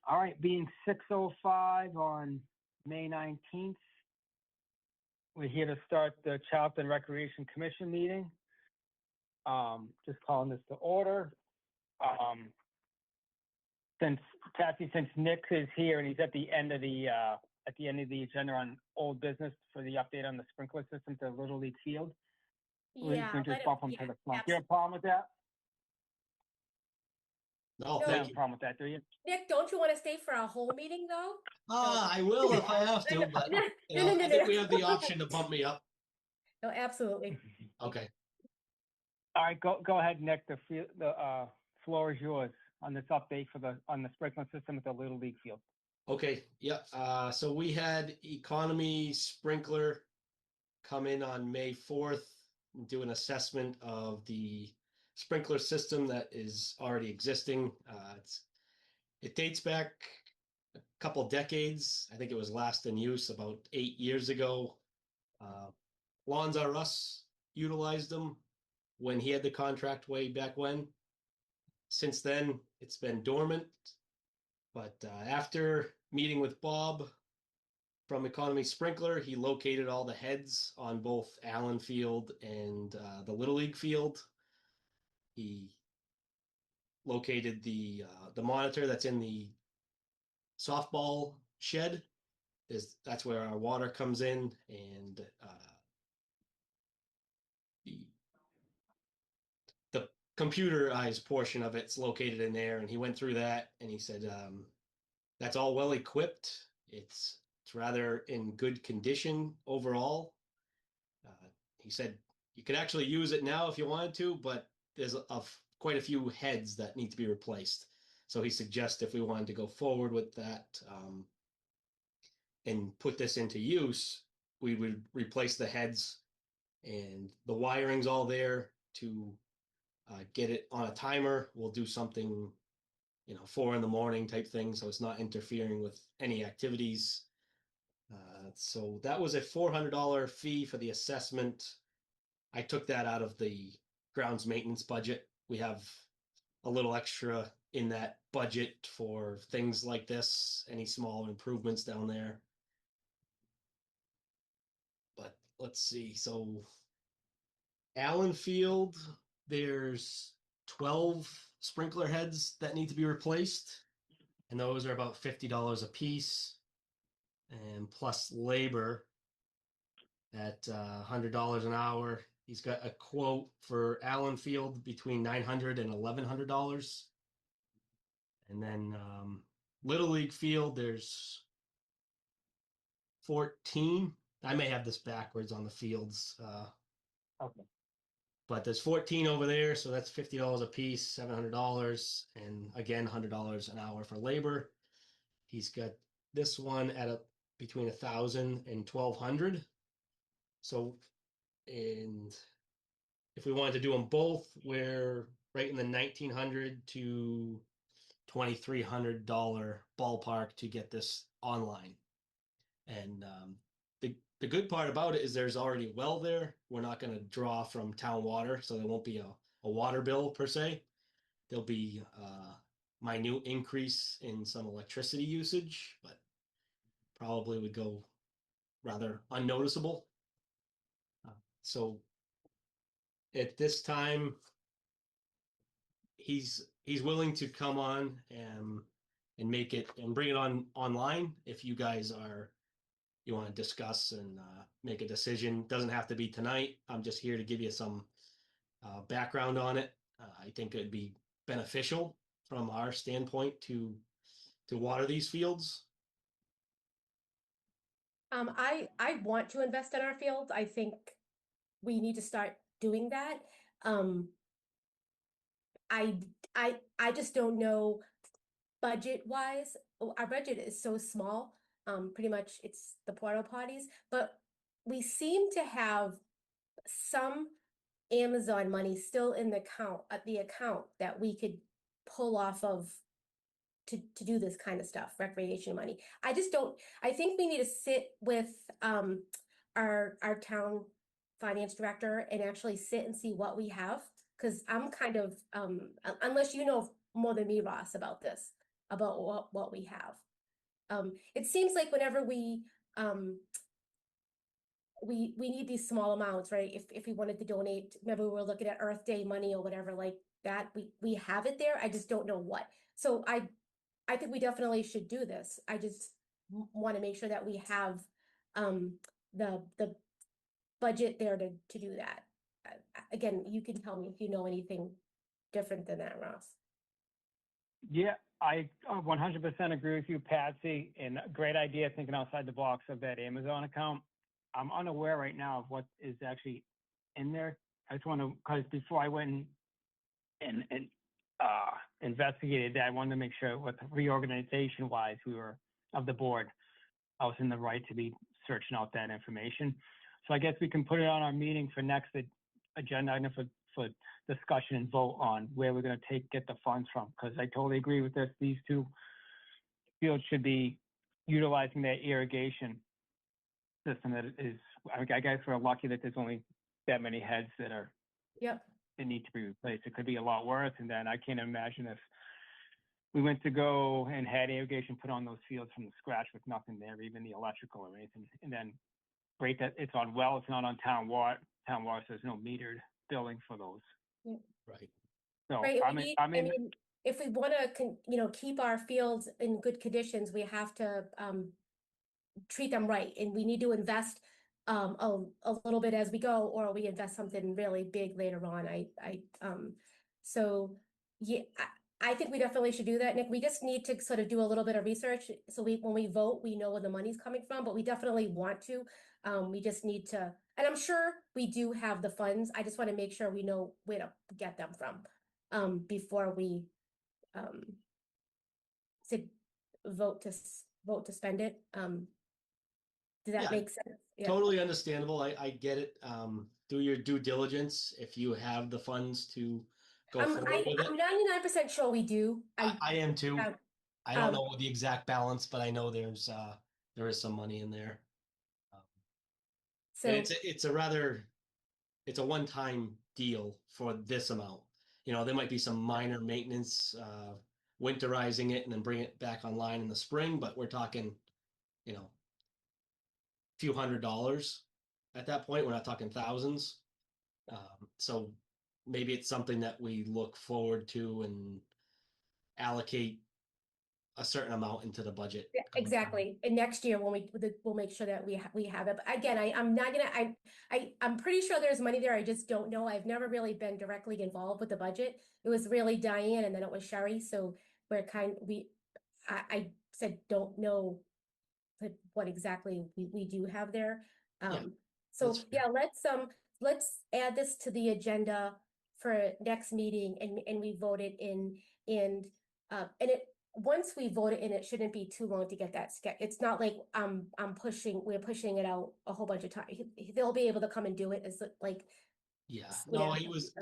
All right, being 6:05 on May 19th, we're here to start the Charlton Recreation Commission meeting. Just calling this to order. Since Nick is here and he's at the end of the agenda on old business for the update on the sprinkler system to Little League Field, we can just bump him to the front. You have a problem with that? No, You thank have a you. problem with that, do you? Nick, don't you want to stay for a whole meeting though? I will if I have to, but No, I think we have the option to bump me up. No, absolutely. Okay. All right, go ahead, Nick. The floor is yours on this update on the sprinkler system at the Little League Field. Okay. Yeah. So we had Economy Sprinkler come in on May 4th and do an assessment of the sprinkler system that is already existing. It dates back a couple decades. I think it was last in use about 8 years ago. Lawns R Us utilized them when he had the contract way back when. Since then, it's been dormant. But after meeting with Bob from Economy Sprinkler, he located all the heads on both Allen Field and the Little League Field. He located the monitor that's in the softball shed. That's where our water comes in, and the computerized portion of it's located in there. And he went through that, and he said that's all well equipped. It's rather in good condition overall. He said you could actually use it now if you wanted to, but there's quite a few heads that need to be replaced. So he suggests if we wanted to go forward with that and put this into use, we would replace the heads, and the wiring's all there to get it on a timer. We'll do something, 4 a.m. type thing, so it's not interfering with any activities. So that was a $400 fee for the assessment. I took that out of the grounds maintenance budget. We have a little extra in that budget for things like this, any small improvements down there. But let's see. So Allen Field, there's 12 sprinkler heads that need to be replaced, and those are about $50 a piece, and plus labor at $100 an hour. He's got a quote for Allen Field between $900 and $1,100. And then Little League Field, there's 14. I may have this backwards on the fields. Okay. But there's 14 over there, so that's $50 a piece, $700, and again, $100 an hour for labor. He's got this one at between $1,000 and $1,200. So, and if we wanted to do them both, we're right in the $1,900 to $2,300 ballpark to get this online. And the good part about it is there's already a well there. We're not going to draw from town water, so there won't be a water bill per se. There'll be a minute increase in some electricity usage, but probably would go rather unnoticeable. So at this time, he's willing to come on and make it and bring it online if you guys you want to discuss and make a decision. Doesn't have to be tonight. I'm just here to give you some background on it. I think it'd be beneficial from our standpoint to water these fields. I want to invest in our fields. I think we need to start doing that. I just don't know budget wise. Our budget is so small. Pretty much it's the porta potties, but we seem to have some Amazon money still in the account that we could pull off of to do this kind of stuff, recreation money. I think we need to sit with our town finance director and actually sit and see what we have, because I'm kind of unless you know more than me, Ross, about this. about what we have. It seems like whenever we need these small amounts, right? If we wanted to donate, remember we were looking at Earth Day money or whatever like that, we have it there. I just don't know what. So I think we definitely should do this. I just want to make sure that we have the budget there to do that. Again, you can tell me if you know anything different than that, Ross. Yeah, I 100% agree with you, Patsy, and great idea thinking outside the box of that Amazon account. I'm unaware right now of what is actually in there. I just want to, because before I went and investigated that, I wanted to make sure what reorganization wise we were of the board, I was in the right to be searching out that information. So I guess we can put it on our meeting for next agenda item for discussion and vote on where we're going to get the funds from. Because I totally agree with this. These two fields should be utilizing that irrigation system that is, I guess we're lucky that there's only that many heads that need to be replaced. It could be a lot worse. And then I can't imagine if we went to go and had irrigation put on those fields from scratch with nothing there, even the electrical or anything. And then great that it's on well, it's not on town water. Town water, so there's no metered billing for those. Right. So right. I mean, if we want to, keep our fields in good conditions, we have to treat them right, and we need to invest a little bit as we go, or we invest something really big later on. So yeah, I think we definitely should do that, Nick. We just need to sort of do a little bit of research so when we vote, we know where the money's coming from, but we definitely want to. We just need to, and I'm sure we do have the funds. I just want to make sure we know where to get them from before we vote to spend it. Does that make sense? Yeah. Totally understandable. I get it. Do your due diligence if you have the funds to go forward with it. I'm 99% sure we do. I am too. I don't know the exact balance, but I know there is some money in there. So and it's a one-time deal for this amount. There might be some minor maintenance, winterizing it and then bring it back online in the spring, but we're talking, few $100s at that point. We're not talking thousands. So maybe it's something that we look forward to and allocate a certain amount into the budget. Exactly. And next year we'll make sure that we have it. But again, I'm pretty sure there's money there. I just don't know. I've never really been directly involved with the budget. It was really Diane and then it was Sherry. So I said don't know what exactly we do have there. So yeah, let's add this to the agenda for next meeting and we vote it in and once we vote it in, it shouldn't be too long to get that sketch. It's not like we're pushing it out a whole bunch of time. They'll be able to come and do it. It's like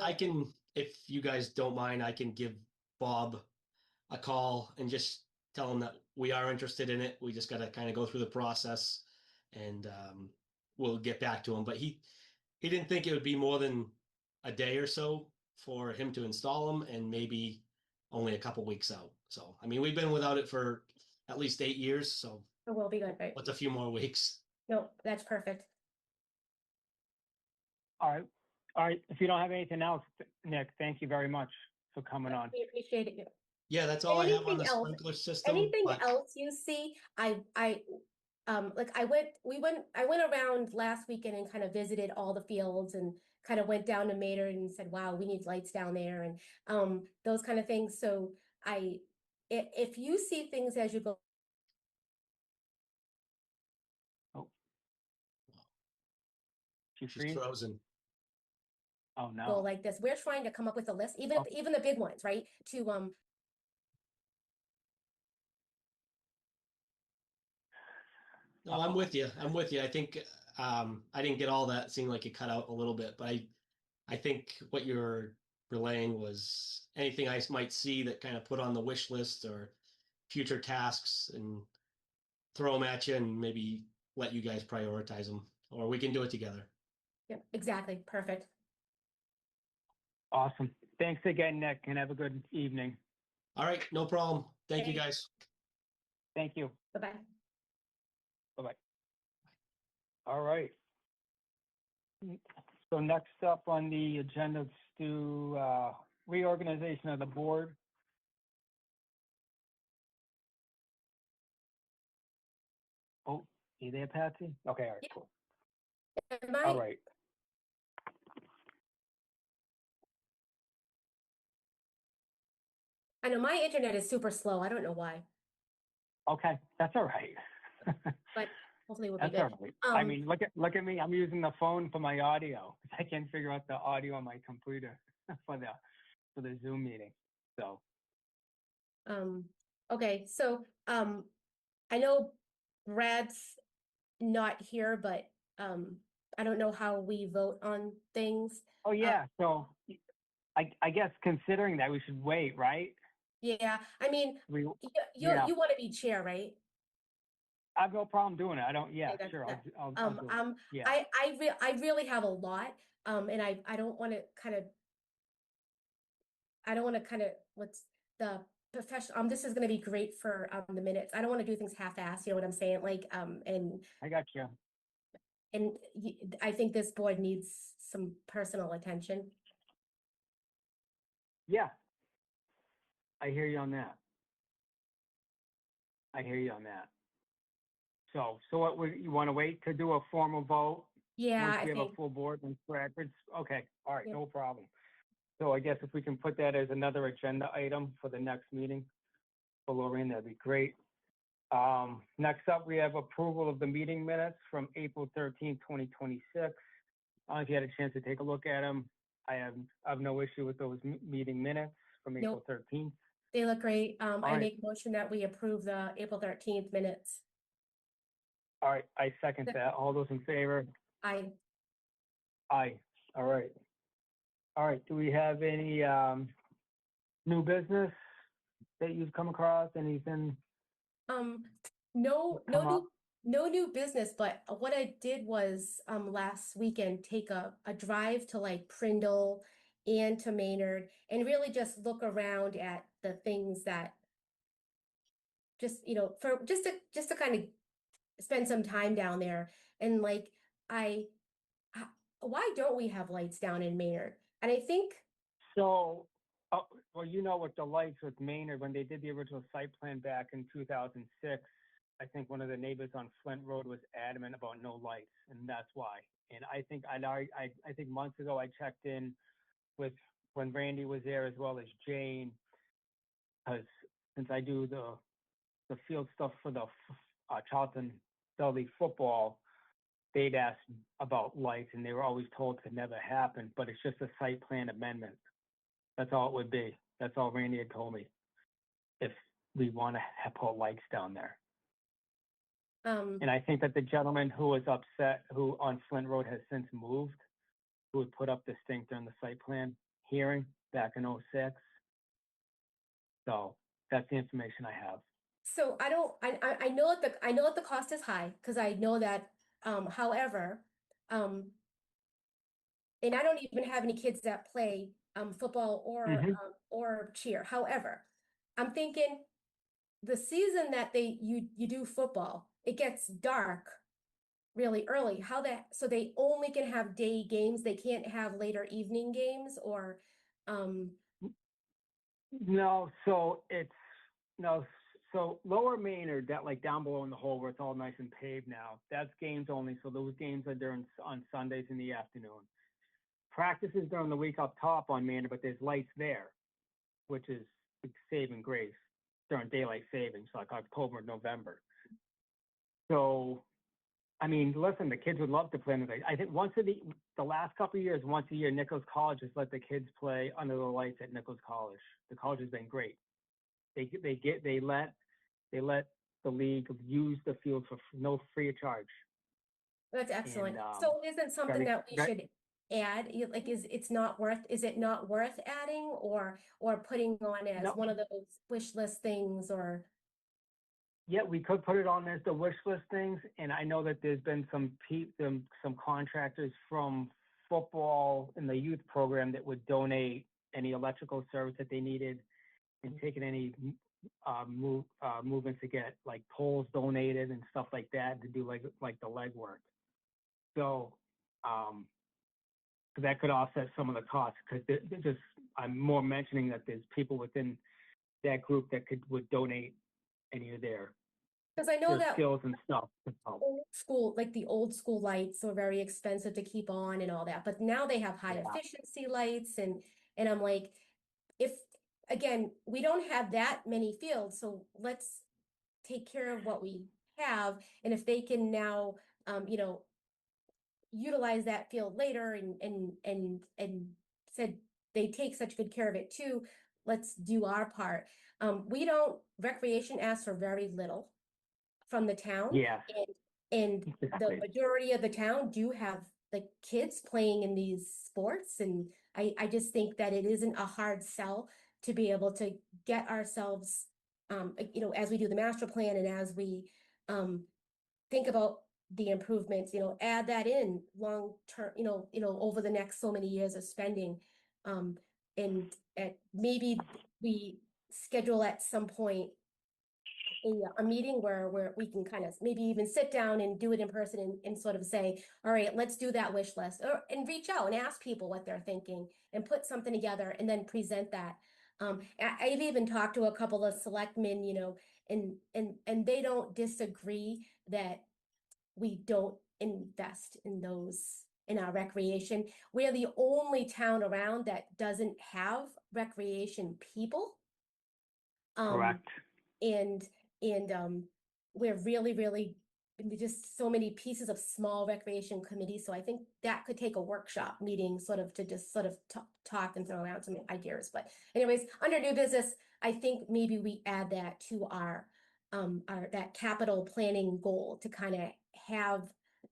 I can, if you guys don't mind, I can give Bob a call and just tell him that we are interested in it. We just got to kind of go through the process and we'll get back to him. But he didn't think it would be more than a day or so for him to install them and maybe only a couple weeks out. So, I mean, we've been without it for at least 8 years. So it will be good, right? What's a few more weeks? No, that's perfect. All right. If you don't have anything else, Nick, thank you very much for coming on. We appreciate it. Yeah, that's all I have on the sprinkler system. Anything else you see? I went around last weekend and kind of visited all the fields and kind of went down to Maynard and said, wow, we need lights down there and those kind of things. So if you see things as you go. Oh. She's frozen. Oh no. Go like this. We're trying to come up with a list, even the big ones, right? No, I'm with you. I think I didn't get all that. It seemed like it cut out a little bit, but I think what you're relaying was anything I might see that kind of put on the wish list or future tasks and throw them at you and maybe let you guys prioritize them, or we can do it together. Yeah, exactly. Perfect. Awesome. Thanks again, Nick, and have a good evening. All right, no problem. Thank you, guys. Thank you. Bye-bye. Bye-bye. All right. So next up on the agenda, let's do reorganization of the board. Oh, you there, Patsy? Okay, all right, Yeah. cool. Am I- All right. I know my internet is super slow. I don't know why, Okay, that's all right. but hopefully we'll be That's all good. right. I mean, look at me. I'm using the phone for my audio. I can't figure out the audio on my computer for the Zoom meeting. So Okay, so I know Brad's not here, but I don't know how we vote on things. oh yeah, so I guess considering that we should wait, right? Yeah, I mean, We you want to be chair, right? I have no problem doing it. I don't. Yeah, Okay, sure. that- I'll do it. Yeah. I really have a lot, and I don't want to kind of, what's the professional, this is going to be great for the minutes. I don't want to do things half-assed, you know what I'm saying? Like, I got you. and I think this board needs some personal attention. Yeah. I hear you on that. I hear you on that. So what you want to wait to do a formal vote? Yeah, Once I we have think, a full board and records? Okay, all right, Yeah. no problem. So I guess if we can put that as another agenda item for the next meeting for Lorraine, that'd be great. Next up, we have approval of the meeting minutes from April 13th, 2026. If you had a chance to take a look at them, I have no issue with those meeting minutes from April Nope. 13th. they look great. I right. make a motion that we approve the April 13th minutes. All right, I second that. All those in favor? I, Aye. All right. All right, do we have any new business that you've come across? Anything? no Come up. new business, but what I did was last weekend take a drive to like Prindle and to Maynard and really just look around at the things that just, for just to kind of spend some time down there. And like why don't we have lights down in Maynard? And I think So, well, you know what the lights with Maynard, when they did the original site plan back in 2006, I think one of the neighbors on Flint Road was adamant about no lights, and that's why. And I think I think months ago I checked in with when Randy was there as well as Jane, because since I do the field stuff for the Charlton Dudley football, they'd asked about lights, and they were always told it could never happen. But it's just a site plan amendment. That's all it would be. That's all Randy had told me. If we want to put lights down there. And I think that the gentleman who was upset, who on Flint Road has since moved, who had put up this thing during the site plan hearing back in '06. So that's the information I have. so I know that the cost is high because I know that however and I don't even have any kids that play football or cheer. However, I'm thinking the season that you do football, it gets dark really early. So they only can have day games. They can't have later evening games or No, so it's no. So Lower Maynard, that like down below in the hole where it's all nice and paved now, that's games only. So those games are during on Sundays in the afternoon. Practices during the week up top on Maynard, but there's lights there, which is saving grace during daylight savings, like October, November. So, I mean, listen, the kids would love to play in the lights. I think the last couple of years, once a year, Nichols College has let the kids play under the lights at Nichols College. The college has been great. They let the league use the field for no free of charge. that's excellent. And, So isn't something that we very- should add? Like, is it not worth adding or putting on as No. one of those wish list things or? Yeah, we could put it on as the wish list things, and I know that there's been some contractors from football in the youth program that would donate any electrical service that they needed and taking any movement to get like poles donated and stuff like that to do like the legwork. So that could offset some of the costs, because I'm more mentioning that there's people within that group that would donate any of their Because I know that skills and stuff to help. old school, like the old school lights are very expensive to keep on and all that, but now they have high efficiency lights, and I'm like, if again, we don't have that many fields, so let's take care of what we have, and if they can now, utilize that field later and said they take such good care of it too, let's do our part. We don't, recreation asks for very little from the town. Yeah. And the majority of the town do have like kids playing in these sports. And I just think that it isn't a hard sell to be able to get ourselves, as we do the master plan and as we think about the improvements, add that in long term, over the next so many years of spending. And maybe we schedule at some point a meeting where we can kind of maybe even sit down and do it in person and sort of say, all right, let's do that wish list, and reach out and ask people what they're thinking and put something together and then present that. I've even talked to a couple of selectmen, and they don't disagree that we don't invest in our recreation. We're the only town around that doesn't have recreation people. Correct. And we're really just so many pieces of small recreation committees. So I think that could take a workshop meeting to just talk and throw around some ideas. But anyways, under new business, I think maybe we add that to our that capital planning goal to kind of have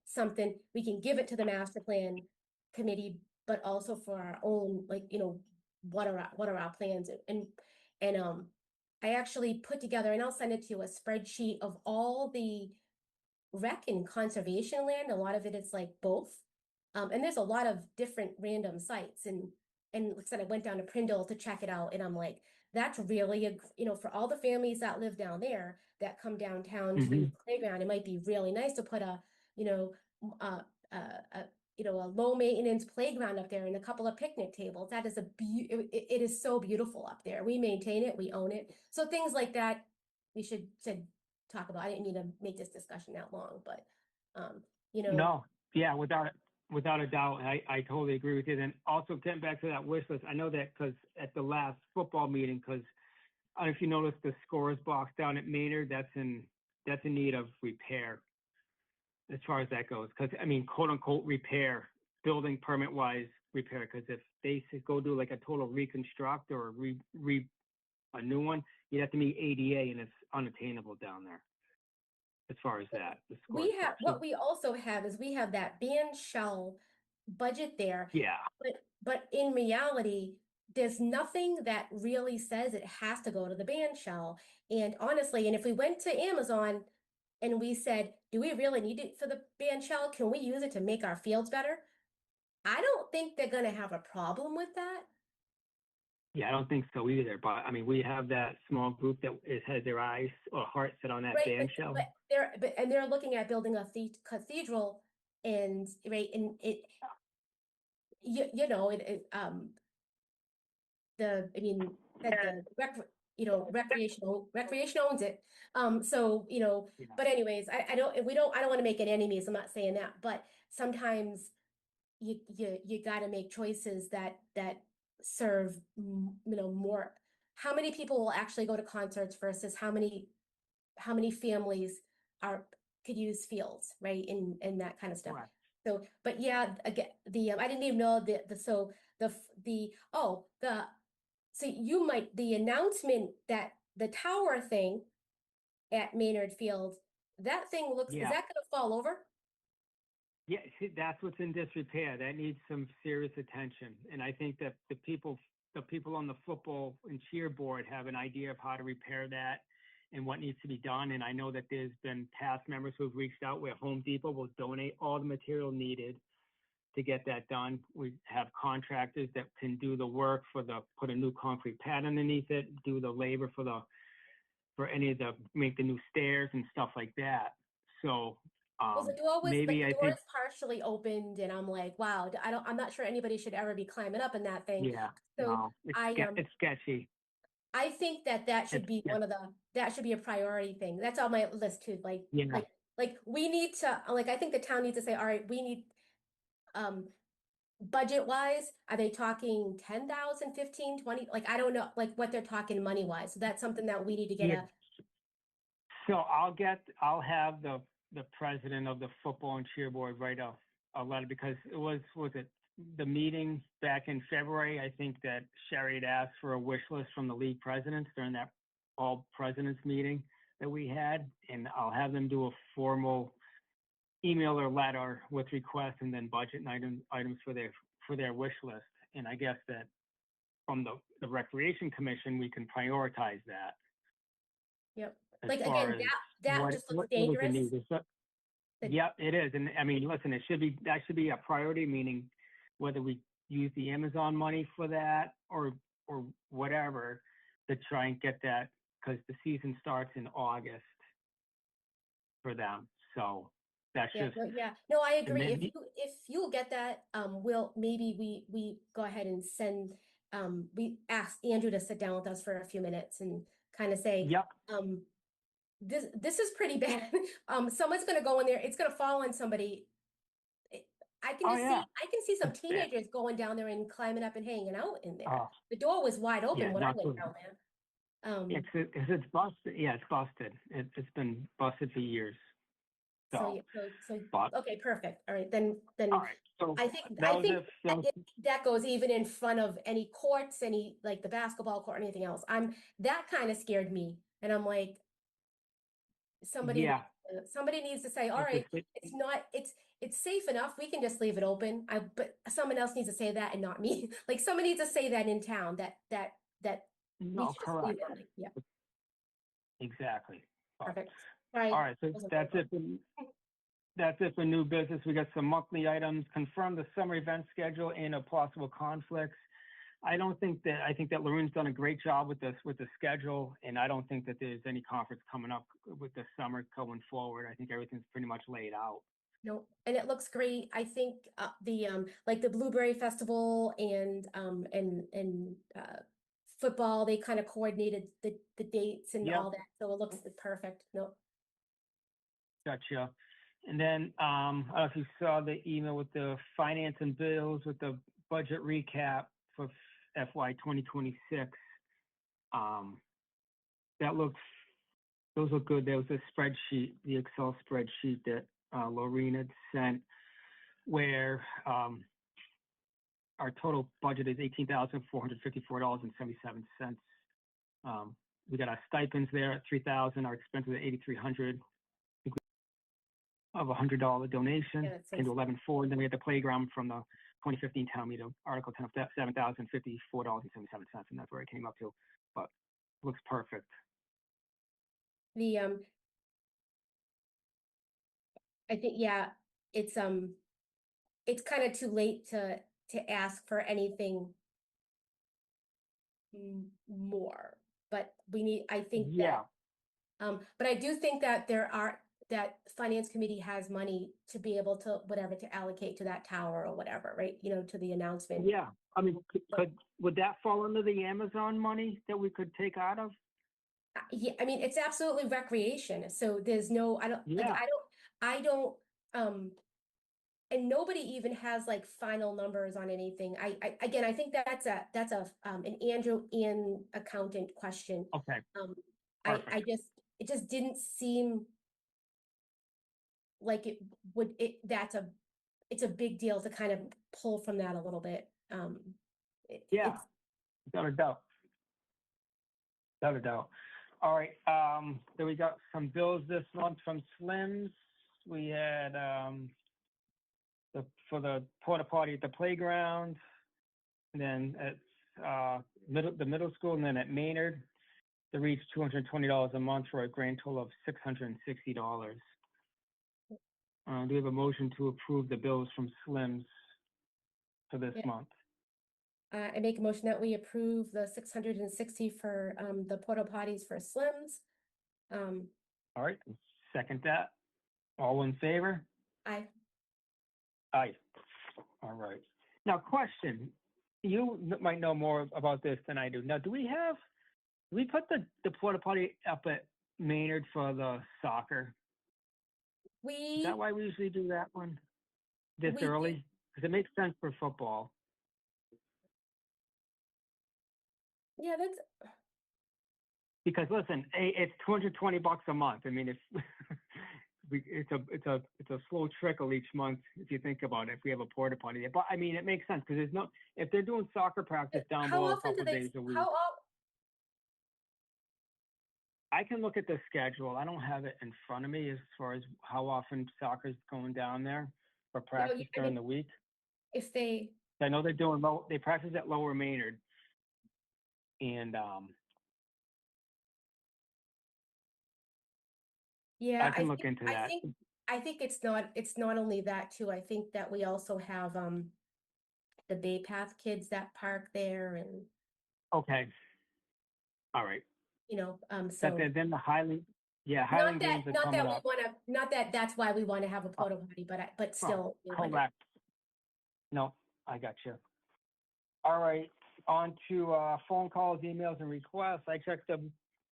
something we can give it to the master plan committee, but also for our own, what are our plans, and I actually put together, and I'll send it to you, a spreadsheet of all the rec and conservation land. A lot of it is like both. And there's a lot of different random sites. And like I said, I went down to Prindle to check it out. And I'm like, that's really, for all the families that live down there that come downtown to the playground, it might be really nice to put a low maintenance playground up there and a couple of picnic tables. That is it is so beautiful up there. We maintain it, we own it. So things like that, we should talk about. I didn't mean to make this discussion that long, but No, yeah, without a doubt, I totally agree with you. And also getting back to that wish list, I know that because at the last football meeting, because I don't know if you noticed the scores box down at Maynard, that's in need of repair as far as that goes. Because I mean, quote unquote repair, building permit wise repair. Because if they go do like a total reconstruct or a new one, you'd have to meet ADA, and it's unattainable down there. As far as that, we have what we also have is we have that band shell budget there. Yeah. But in reality, there's nothing that really says it has to go to the band shell. And honestly, and if we went to Amazon and we said, do we really need it for the band shell? Can we use it to make our fields better? I don't think they're going to have a problem with that. Yeah, I don't think so either. But I mean, we have that small group that has their eyes or heart set on that band shell. But they're looking at building a cathedral, and it recreation owns it. But anyways, I don't want to make it enemies. I'm not saying that, but sometimes you got to make choices that serve, more. How many people will actually go to concerts versus how many families could use fields, right? And that kind of stuff. Right. So, but yeah, again, I didn't even know the announcement that the tower thing at Maynard Field, that thing looks, is that going to fall over? Yeah, see, that's what's in disrepair. That needs some serious attention. And I think that the people on the football and cheer board have an idea of how to repair that and what needs to be done. And I know that there's been task members who've reached out where Home Depot will donate all the material needed to get that done. We have contractors that can do the work put a new concrete pad underneath it, do the labor for for any of make the new stairs and stuff like that. So, Well, the door was, maybe the I door think, is partially opened, and I'm like, wow, I'm not sure anybody should ever be climbing up in that thing. yeah, So no, I it's sketchy. I think that should It's, be yeah, that should be a priority thing. That's on my list too. yeah, Like we need to, like, I think the town needs to say, all right, we need, um, budget wise, are they talking 10,000, 15, 20? Like, I don't know, like what they're talking money wise. So that's something that we need to get yeah. So I'll have the president of the football and cheer board write a letter, because it was it the meeting back in February? I think that Sherry had asked for a wish list from the league presidents during that all presidents meeting that we had, and I'll have them do a formal email or letter with requests and then budget and items for their wish list. And I guess that from the Recreation Commission, we can prioritize that. Yep. As Like far again, as that just looks what is the dangerous. need? Yeah, it is. And I mean, listen, that should be a priority, meaning whether we use the Amazon money for that or whatever, to try and get that, because the season starts in August for them. So that's Yeah, just, no, I and agree. then, If you get that, maybe we go ahead and send, we ask Andrew to sit down with us for a few minutes and kind of say, yep, this is pretty bad. Someone's gonna go in there, it's gonna fall on somebody. I can oh just see, yeah, I can see some it's bad. teenagers going down there and climbing up and hanging out in there. Oh, The door was wide open yeah, when I not went good. down there. It's busted. Yeah, it's busted. It's been busted for years. So, So, so, but okay, perfect. All right, then all right. So I think that was it. So, that goes even in front of any courts, any like the basketball court, or anything else. That kind of scared me, and I'm like, yeah, somebody needs to say, all right, it, it's not, it's safe enough. We can just leave it open. But someone else needs to say that and not me. Like someone needs to say that in town that we no, should just leave correct. it. Like, yeah, Exactly. But, perfect. All right. all right. So that's it. That's it for new business. We got some monthly items. Confirm the summer event schedule and a possible conflicts. I think that Lorraine's done a great job with the schedule, and I don't think that there's any conflicts coming up with the summer going forward. I think everything's pretty much laid out. No, and it looks great. I think the like the Blueberry Festival and football, they kind of coordinated the dates and Yep. all that, so it looks perfect. No. Gotcha. And then I don't know if you saw the email with the finance and bills with the budget recap for FY 2026. Those look good. There was a spreadsheet, the Excel spreadsheet that Lorraine had sent, where our total budget is $18,454.77. We got our stipends there at $3,000, our expenses at $8,300. Of $100 donation, Yeah, came to 11.4, and then we had the playground from the 2015 town meeting, Article 10 of $7,054.77, and that's where it came up to. But looks perfect. The I think, yeah, it's kind of too late to ask for anything more, but I think Yeah, that but I do think that that finance committee has money to be able to whatever to allocate to that tower or whatever, right? You know, to the announcement. yeah. I mean, would that fall under the Amazon money that we could take out of? Yeah, I mean, it's absolutely recreation. So there's no, Yeah, I don't, and nobody even has like final numbers on anything. Again, I think that's an Andrew and accountant question. okay, I just, it just didn't seem like it's a big deal to kind of pull from that a little bit. yeah, without a doubt. Without a doubt. All right, then we got some bills this month from Slims. We had for the porta potty at the playground, and then at the middle school, and then at Maynard, they reached $220 a month for a grand total of $660. Do we have a motion to approve the bills from Slims for this month? I make a motion that we approve the 660 for the porta potties for Slims. All right, second that. All in favor? I, Aye. All right. Now, question, you might know more about this than I do. Now, do we put the porta potty up at Maynard for the soccer? Is we, that why we usually do that one this we do- early? Because it makes sense for football. yeah, that's, Because listen, it's $220 a month. I mean, it's it's a slow trickle each month if you think about it. If we have a porta potty, but I mean, it makes sense because if they're doing soccer practice down how below a often do couple they, days a week, how, o- I can look at the schedule. I don't have it in front of me as far as how often soccer's going down there for practice I during mean, the week. if they, I know they practice at Lower Maynard, and yeah, I can look into that. I think it's not only that too. I think that we also have, the Bay Path kids that park there and, Okay. All right. so. Then the Highland, yeah, Not Highland that, games are not coming that we up. wanna, not that that's why we wanna have a porta potty, but still. we wanna- Correct. No, I got you. All right, on to phone calls, emails, and requests. I checked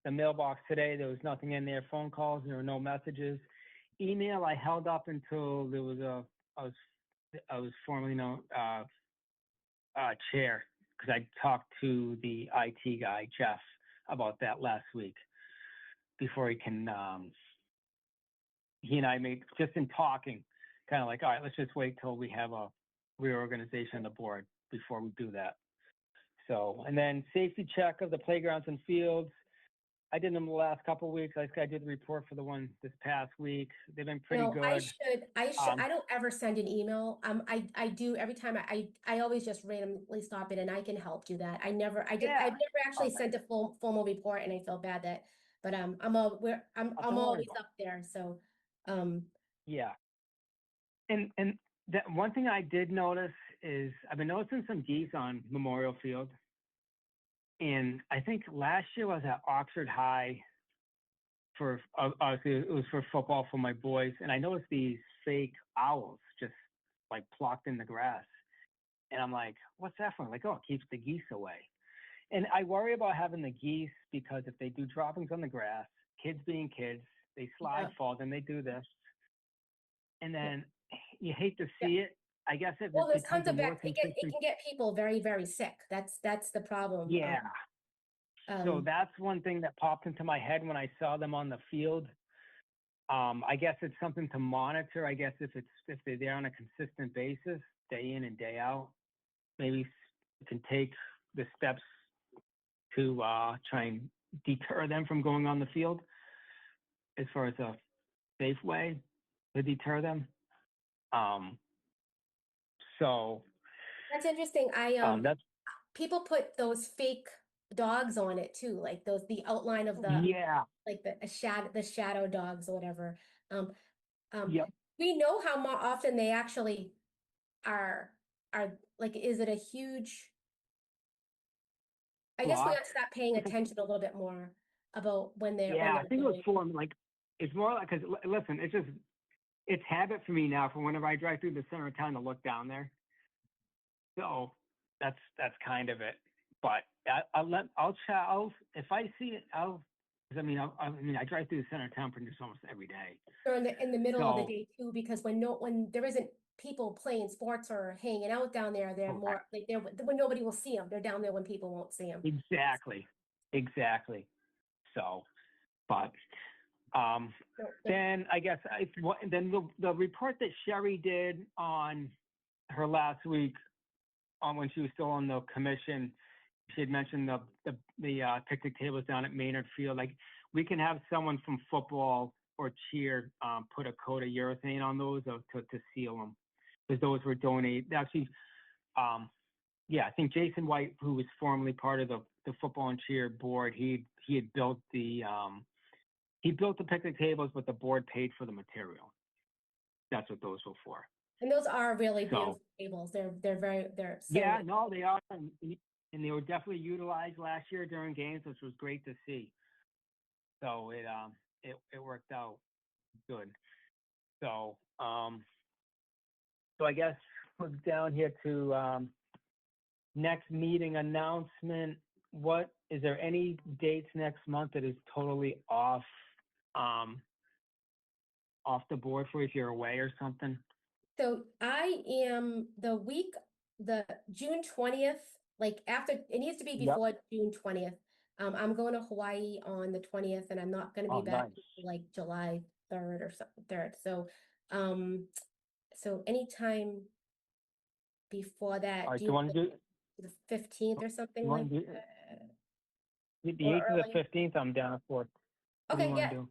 the mailbox today. There was nothing in there. Phone calls, there were no messages. Email, I held up until there was I was formerly known chair, because I talked to the IT guy, Jeff, about that last week before he and I made, just in talking, kind of like, all right, let's just wait till we have a reorganization of the board before we do that. So, and then safety check of the playgrounds and fields. I did them the last couple of weeks. I did the report for the one this past week. They've been pretty No, good. I don't ever send an email. I do every time I always just randomly stop it and I can help do that. I've never actually Okay. sent a formal report and I felt bad that, but, I'm Don't worry always about it. up there, so, Yeah. And that one thing I did notice is I've been noticing some geese on Memorial Field. And I think last year I was at Oxford High for, obviously it was for football for my boys. And I noticed these fake owls just like plopped in the grass. And I'm like, what's that for? Like, oh, it keeps the geese away. And I worry about having the geese because if they do droppings on the grass, kids being kids, they slide, Yeah. fall, then they do this. And then you hate to see it. I guess if well, it there's becomes tons a of more it consistent. can get people very, very sick. That's the problem. Yeah. So that's one thing that popped into my head when I saw them on the field. I guess it's something to monitor. I guess if they're there on a consistent basis, day in and day out, maybe you can take the steps to try and deter them from going on the field as far as a safe way to deter them. So That's interesting. that's, People put those fake dogs on it too, like the outline of the, yeah, like the shadow dogs or whatever. Um, yep. we know how often they actually are like, is it a huge? I guess we Block. have to start paying attention a little bit more about when they're Yeah, I think it was going. for like, it's more like, because listen, it's habit for me now for whenever I drive through the center of town to look down there. So that's kind of it. But I'll if I see it, because I mean, I drive through the center of town pretty much almost every day. Or in the middle of the So, day too, because when there isn't people playing sports or hanging out down there, they're correct. more like when nobody will see them. They're down there when people won't see them. Exactly. So, but So, then I guess then the report that Sherry did on her last week, on when she was still on the commission, she had mentioned the picnic tables down at Maynard Field. Like, we can have someone from football or cheer put a coat of urethane on those to seal them, because those were donated. Actually, yeah, I think Jason White, who was formerly part of the football and cheer board, he had built the picnic tables, but the board paid for the material. That's what those were for. and those are really beautiful tables. They're so Yeah, no, they are, and they were definitely utilized last year during games, which was great to see. So it worked out good. So, so I guess we're down here to next meeting announcement. What is there any dates next month that is totally off the board for you if you're away or something? So I am the June 20th, like after, it needs to be Yep. before June 20th. I'm going to Hawaii on the 20th and I'm not going to be Oh, back nice. until like July 3rd or something, 3rd. So anytime before that, All right, do so you you want want to do, the 15th or something you like want to do that? the Or 8th to the early? 15th? I'm down for. What do you Okay, want yeah. to do?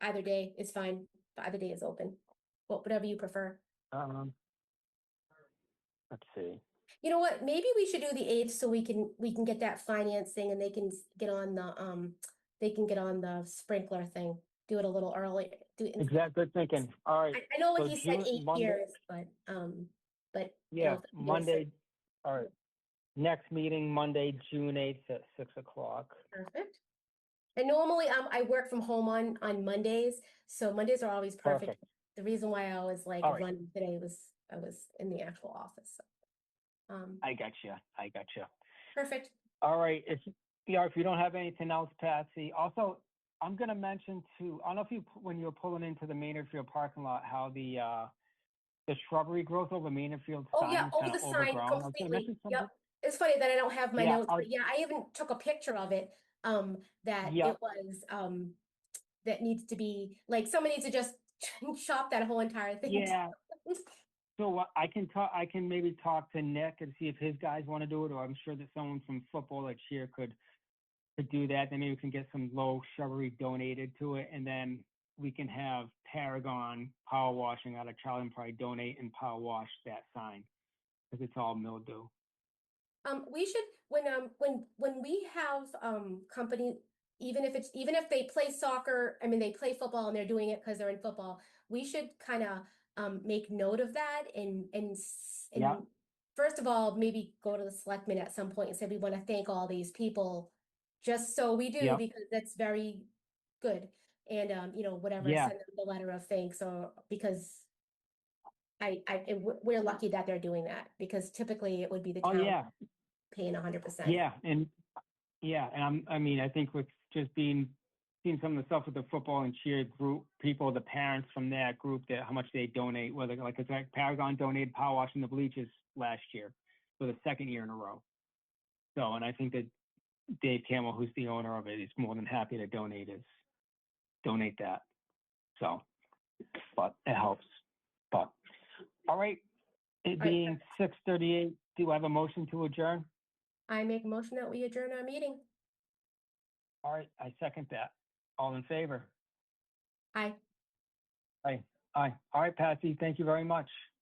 Either day is fine. Either day is open. Well, whatever you prefer. Let's see. You know what? Maybe we should do the 8th so we can get that financing and they can get on the sprinkler thing. Do it a little early. Exactly. Good thinking. All right. I know, like So you said, 8 Monday. years, but Yeah, it'll Monday. All right. Next meeting, Monday, June 8th at 6 o'clock. perfect. And normally I work from home on Mondays, so Mondays are always perfect. Perfect. The reason why I was like All right. running today was I was in the actual office. So, I got you. perfect. All right. If you don't have anything else, Patsy. Also, I'm going to mention too. I don't know if when you were pulling into the Maynardfield parking lot, how the shrubbery growth over Maynardfield Oh sign yeah, is over kind the of sign overgrown. I was going to completely. mention something. Yep. It's funny that I don't have my Yeah. notes, but yeah, I even took a picture of it. That Yep. it was that needs to be like somebody needs to just chop that whole entire thing. Yeah. So I can maybe talk to Nick and see if his guys want to do it, or I'm sure that someone from football or cheer could do that. Then maybe we can get some low shrubbery donated to it, and then we can have Paragon Power Washing out of Charlie probably donate and power wash that sign because it's all mildew. We should when we have company, even if they play soccer, I mean they play football and they're doing it because they're in football, we should kind of make note of that and Yeah. first of all maybe go to the selectmen at some point and say we want to thank all these people, just so we do Yeah. because that's very good. And whatever, Yeah. send them the letter of thanks, or because we're lucky that they're doing that because typically it would be the Oh town yeah. paying 100%. Yeah. And I mean, I think with just seeing some of the stuff with the football and cheer group people, the parents from that group, that how much they donate, whether like it's like Paragon donated power washing the bleachers last year for the second year in a row. So, and I think that Dave Campbell, who's the owner of it, is more than happy to donate that. So, but it helps. But all right, it All right. being 6:38, do I have a motion to adjourn? I make a motion that we adjourn our meeting. All right, I second that. All in favor? Aye. Aye. All right, Patsy, thank you very much.